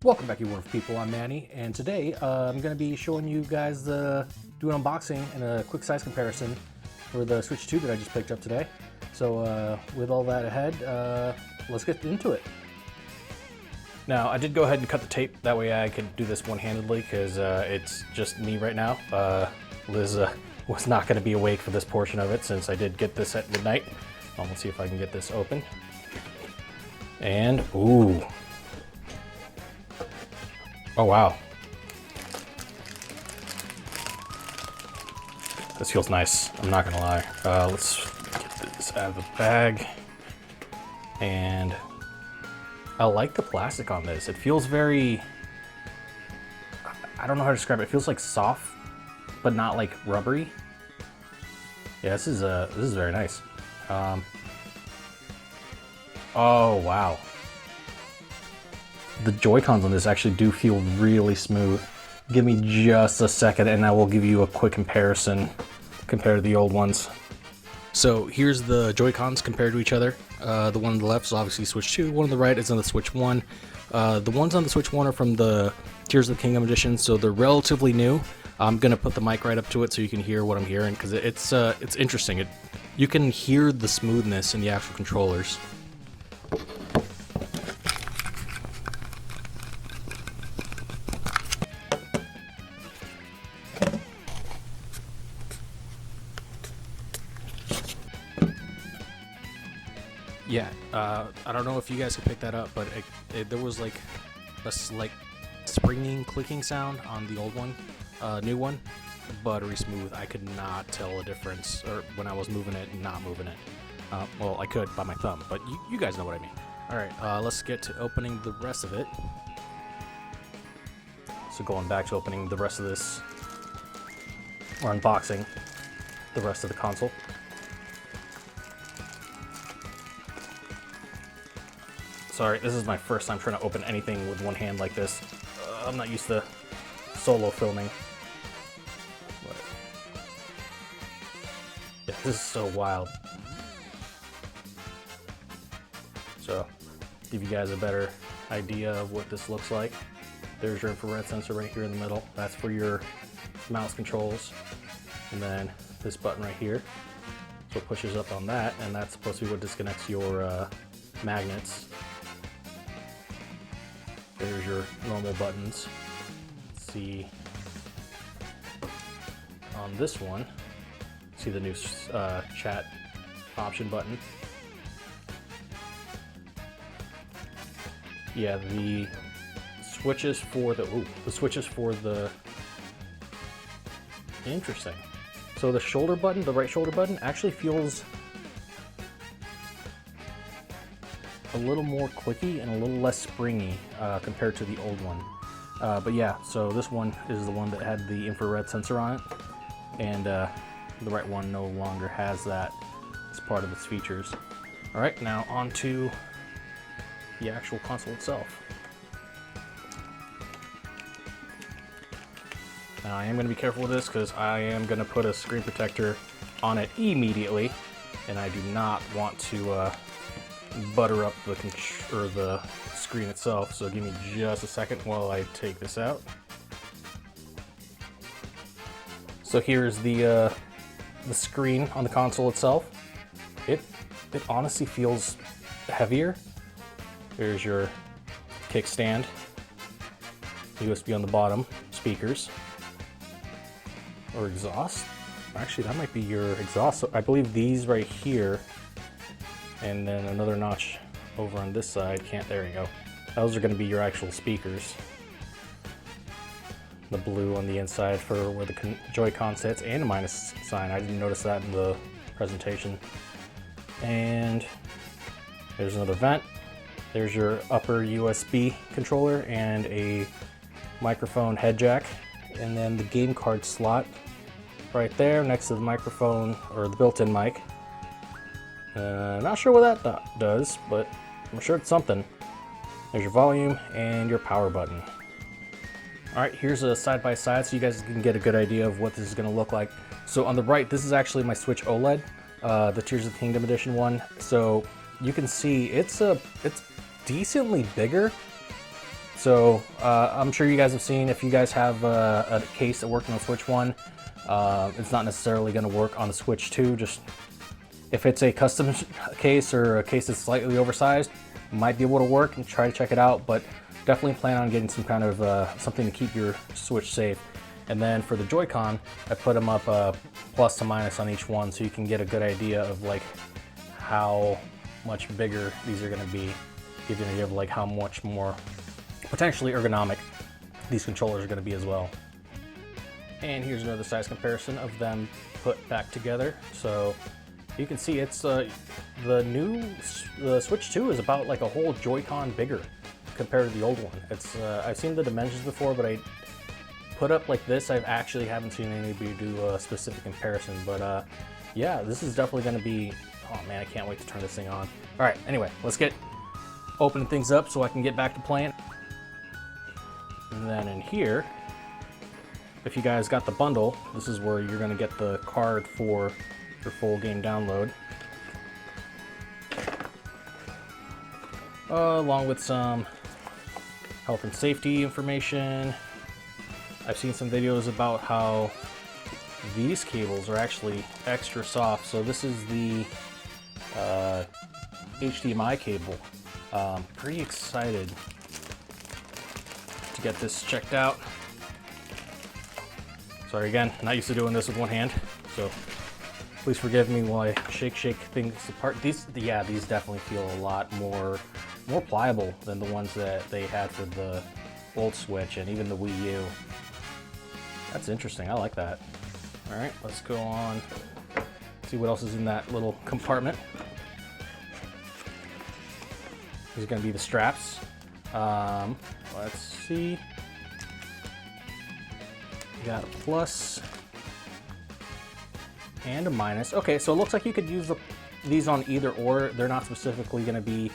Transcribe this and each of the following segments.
Welcome back, you wonderful people. I'm Manny, and today I'm going to be showing you guys do an unboxing and a quick size comparison for the Switch 2 that I just picked up today. So with all that ahead, let's get into it. Now, I did go ahead and cut the tape, that way I could do this one-handedly because it's just me right now. Liz was not going to be awake for this portion of it since I did get this at midnight. Let's see if I can get this open. And, ooh. Oh, wow. This feels nice, I'm not gonna lie. Let's get this out of the bag. And I like the plastic on this. It feels very, I don't know how to describe it. It feels like soft, but not like rubbery. Yeah, this is very nice. Oh, wow. The JoyCons on this actually do feel really smooth. Give me just a second and I will give you a quick comparison compared to the old ones. So here's the JoyCons compared to each other. The one on the left is obviously Switch 2, one on the right is on the Switch 1. The ones on the Switch 1 are from the Tears of the Kingdom edition, so they're relatively new. I'm gonna put the mic right up to it so you can hear what I'm hearing, because it's interesting. You can hear the smoothness in the actual controllers. Yeah, I don't know if you guys could pick that up, but there was like a slight springing, clicking sound on the old one. New one, buttery smooth. I could not tell a difference, or when I was moving it and not moving it. Well, I could by my thumb, but you guys know what I mean. Alright, let's get to opening the rest of it. So going back to opening the rest of this, or unboxing the rest of the console. Sorry, this is my first time trying to open anything with one hand like this. I'm not used to solo filming. But yeah, this is so wild. So, give you guys a better idea of what this looks like. There's your infrared sensor right here in the middle. That's for your mouse controls. And then this button right here. So it pushes up on that, and that's supposed to be what disconnects your magnets. There's your normal buttons. Let's see, on this one, see the new chat option button. Yeah, the switches for the interesting. So the shoulder button, the right shoulder button, actually feels a little more clicky and a little less springy compared to the old one. But yeah, so this one is the one that had the infrared sensor on it, and the right one no longer has that as part of its features. All right, now on to the actual console itself. Now I am going to be careful with this because I am going to put a screen protector on it immediately, and I do not want to butter up the screen itself, so give me just a second while I take this out. So here's the screen on the console itself. It honestly feels heavier. There's your kickstand, USB on the bottom, speakers, or exhaust. Actually, that might be your exhaust. So I believe these right here, and then another notch over on this side. There you go. Those are going to be your actual speakers. The blue on the inside for where the Joy-Con sits, and a minus sign. I didn't notice that in the presentation. And there's another vent. There's your upper USB controller and a microphone head jack. And then the game card slot right there next to the microphone, or the built-in mic. Not sure what that does, but I'm sure it's something. There's your volume and your power button. All right, here's a side-by-side so you guys can get a good idea of what this is gonna look like. So on the right, this is actually my Switch OLED, the Tears of the Kingdom edition one. So you can see it's decently bigger. So I'm sure you guys have seen, if you guys have a case that worked on the Switch 1, it's not necessarily going to work on the Switch 2. Just if it's a custom case or a case that's slightly oversized, it might be able to work, and try to check it out, but definitely plan on getting some kind of something to keep your Switch safe. And then for the Joy-Con, I put them up plus to minus on each one, so you can get a good idea of like how much bigger these are going to be. Give you an idea of like how much more potentially ergonomic these controllers are going to be as well. And here's another size comparison of them put back together. So you can see it's the Switch 2 is about like a whole Joy-Con bigger compared to the old one. It's I've seen the dimensions before, but I put up like this, I actually haven't seen anybody do a specific comparison. But yeah, this is definitely going to be, oh man, I can't wait to turn this thing on. All right, anyway, let's get opening things up so I can get back to playing. And then in here, if you guys got the bundle, this is where you're going to get the card for your full game download, along with some health and safety information. I've seen some videos about how these cables are actually extra soft. So this is the HDMI cable. Pretty excited to get this checked out. Sorry again, not used to doing this with one hand, so please forgive me while I shake things apart. These definitely feel a lot more pliable than the ones that they had for the old Switch and even the Wii U. That's interesting, I like that. All right, let's go on, see what else is in that little compartment. These are gonna be the straps. Let's see. We got a plus and a minus. Okay, so it looks like you could use these on either or. They're not specifically gonna be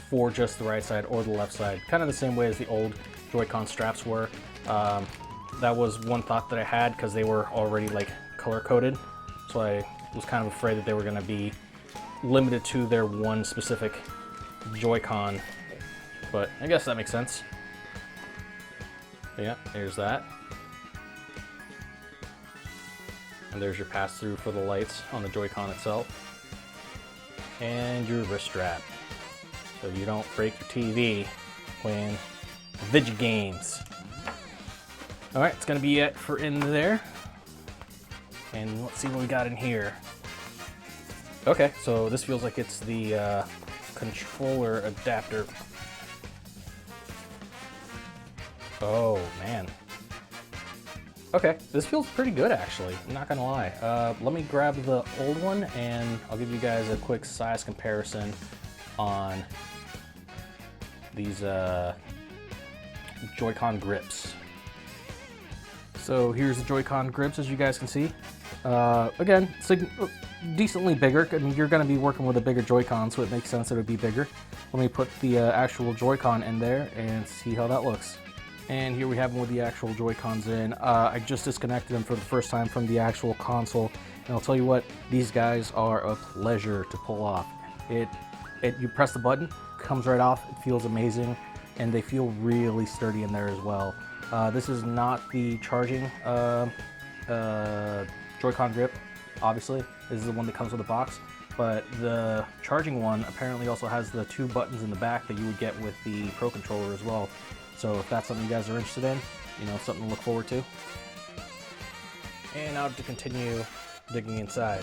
for just the right side or the left side. Kind of the same way as the old Joy-Con straps were. That was one thought that I had because they were already like color coded. So I was kind of afraid that they were gonna be limited to their one specific Joy-Con, but I guess that makes sense. Yeah, there's that. And there's your pass-through for the lights on the Joy-Con itself. And your wrist strap, so you don't break your TV playing video games. Alright, it's gonna be it for in there. And let's see what we got in here. Okay, so this feels like it's the controller adapter. Oh man. Okay, this feels pretty good actually, I'm not gonna lie. Let me grab the old one and I'll give you guys a quick size comparison on these Joy-Con grips. So here's the Joy-Con grips, as you guys can see. Again, decently bigger. I mean, you're going to be working with a bigger Joy-Con, so it makes sense that it would be bigger. Let me put the actual Joy-Con in there and see how that looks. And here we have them with the actual Joy-Cons in. I just disconnected them for the first time from the actual console, and I'll tell you what, these guys are a pleasure to pull off. You press the button, comes right off, it feels amazing, and they feel really sturdy in there as well. This is not the charging Joy-Con grip, obviously. This is the one that comes with the box, but the charging one apparently also has the 2 buttons in the back that you would get with the Pro Controller as well. So if that's something you guys are interested in, you know, something to look forward to. And now to continue digging inside.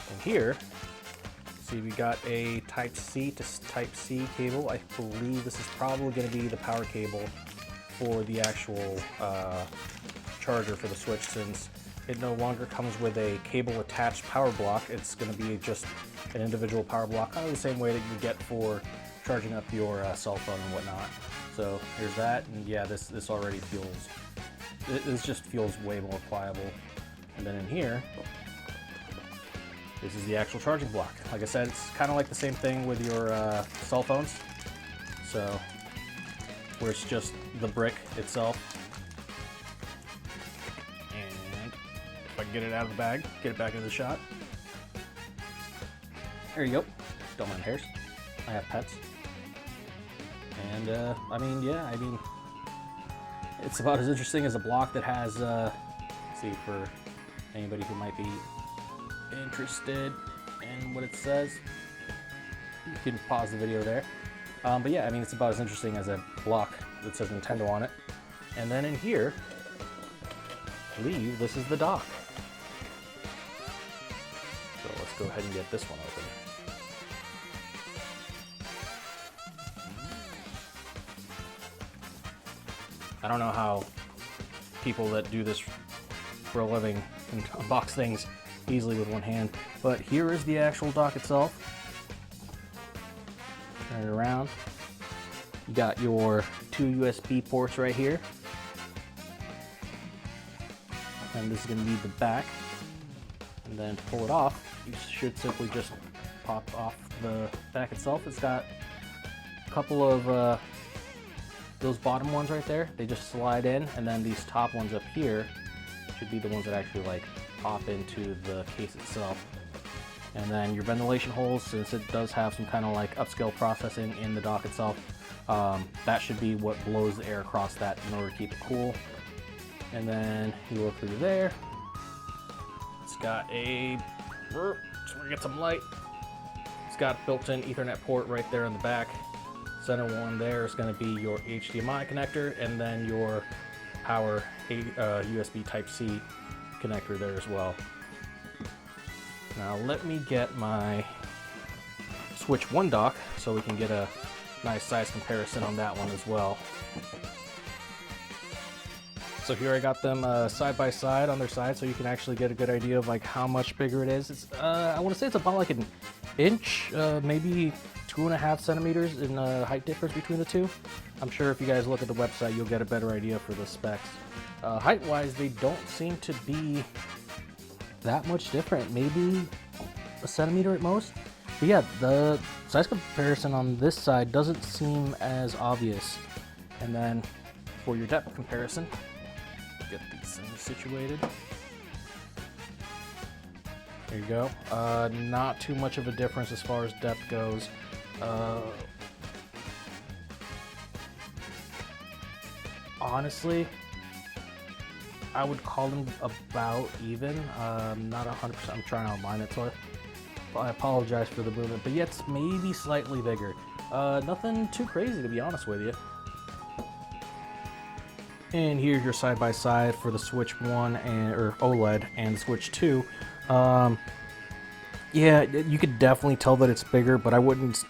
And here, see, we got a Type-C to Type-C cable. I believe this is probably going to be the power cable for the actual charger for the Switch, since it no longer comes with a cable attached power block. It's going to be just an individual power block, kind of the same way that you get for charging up your cell phone and whatnot. So here's that, and yeah, this already feels, this just feels way more pliable. And then in here, this is the actual charging block. Like I said, it's kind of like the same thing with your cell phones. So where it's just the brick itself. And if I can get it out of the bag, get it back into the shot. There you go. Don't mind hairs. I have pets. And I mean, it's about as interesting as a block that has, see, for anybody who might be interested in what it says, you can pause the video there. But yeah, I mean, it's about as interesting as a block that says Nintendo on it. And then in here, I believe this is the dock. So let's go ahead and get this one open. I don't know how people that do this for a living can unbox things easily with one hand, but here is the actual dock itself. Turn it around. You got your 2 USB ports right here. And this is going to be the back. And then to pull it off, you should simply just pop off the back itself. It's got a couple of those bottom ones right there, they just slide in, and then these top ones up here should be the ones that actually like pop into the case itself. And then your ventilation holes, since it does have some kind of like upscale processing in the dock itself, that should be what blows the air across that in order to keep it cool. And then you look through there, it's got a, so we get some light. It's got built-in Ethernet port right there in the back. Center one there is going to be your HDMI connector, and then your power USB Type-C connector there as well. Now let me get my Switch 1 dock so we can get a nice size comparison on that one as well. So here I got them side by side on their side, so you can actually get a good idea of like how much bigger it is. It's, I want to say it's about like an inch, maybe 2.5 centimeters in height difference between the two. I'm sure if you guys look at the website, you'll get a better idea for the specs. Height-wise, they don't seem to be that much different. Maybe a centimeter at most. But yeah, the size comparison on this side doesn't seem as obvious. And then for your depth comparison, get these things situated. There you go. Not too much of a difference as far as depth goes. Honestly, I would call them about even. Not 100%. I'm trying to outline it, so I apologize for the movement. But yeah, it's maybe slightly bigger. Nothing too crazy, to be honest with you. And here's your side-by-side for the Switch 1 or OLED and the Switch 2. Yeah, you could definitely tell that it's bigger, but I wouldn't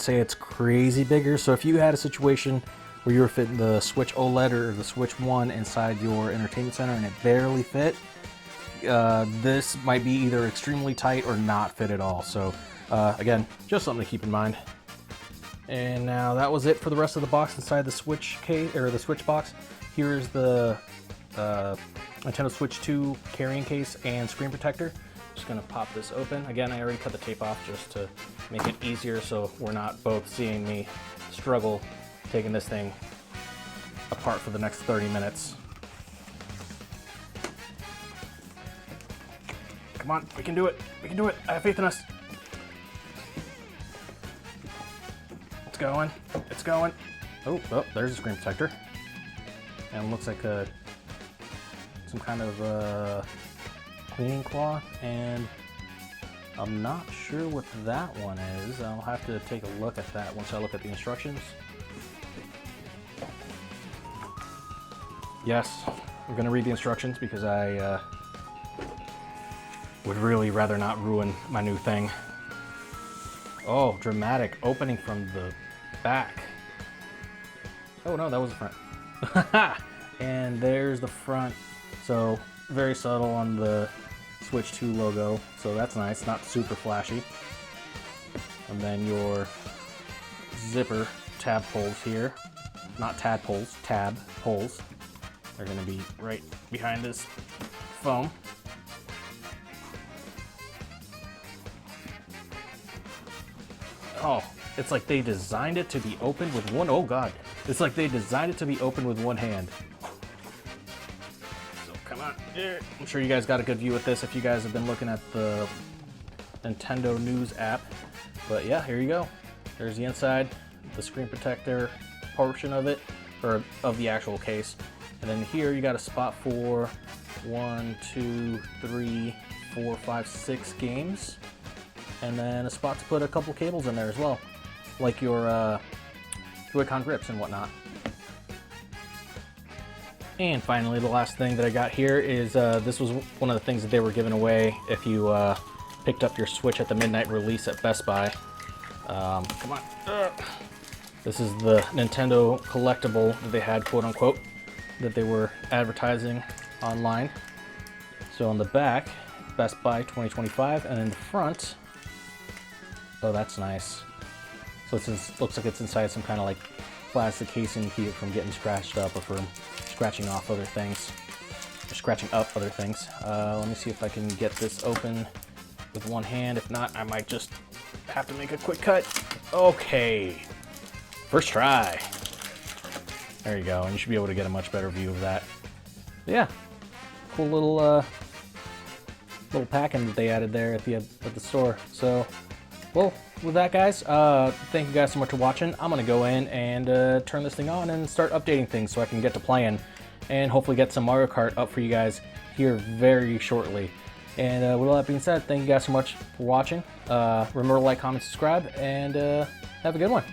say it's crazy bigger. So if you had a situation where you were fitting the Switch OLED or the Switch 1 inside your entertainment center and it barely fit, this might be either extremely tight or not fit at all. So again, just something to keep in mind. And now that was it for the rest of the box inside the Switch case, or the Switch box. Here is the Nintendo Switch 2 carrying case and screen protector. Just gonna pop this open. Again, I already cut the tape off just to make it easier so we're not both seeing me struggle taking this thing apart for the next 30 minutes. Come on, we can do it. We can do it. I have faith in us. It's going. It's going. Oh, there's a screen protector. And it looks like some kind of cleaning cloth, and I'm not sure what that one is. I'll have to take a look at that once I look at the instructions. Yes, I'm gonna read the instructions because I would really rather not ruin my new thing. Oh, dramatic opening from the back. Oh no, that was the front. And there's the front. So very subtle on the Switch 2 logo, so that's nice, not super flashy. And then your zipper tab holes here. Not tadpoles, tab holes. They're gonna be right behind this foam. Oh, it's like they designed it to be open with one, oh god. It's like they designed it to be open with one hand. So come on, I'm sure you guys got a good view with this if you guys have been looking at the Nintendo News app. But yeah, here you go. There's the inside, the screen protector portion of it. or of the actual case. And then here you got a spot for 1, 2, 3, 4, 5, 6 games. And then a spot to put a couple cables in there as well, like your Joy-Con grips and whatnot. And finally, the last thing that I got here is this was one of the things that they were giving away if you picked up your Switch at the midnight release at Best Buy. Come on. This is the Nintendo Collectible that they had, quote unquote, that they were advertising online. So on the back, Best Buy 2025, and in the front, oh, that's nice. So it looks like it's inside some kind of like plastic casing to keep it from getting scratched up or from scratching off other things, or scratching up other things. Let me see if I can get this open with one hand. If not, I might just have to make a quick cut. Okay, first try. There you go, and you should be able to get a much better view of that. But yeah, cool little packing that they added there at the store. So, well, with that, guys, thank you guys so much for watching. I'm gonna go in and turn this thing on and start updating things so I can get to playing and hopefully get some Mario Kart up for you guys here very shortly. And with all that being said, thank you guys so much for watching. Remember to like, comment, subscribe, and have a good one.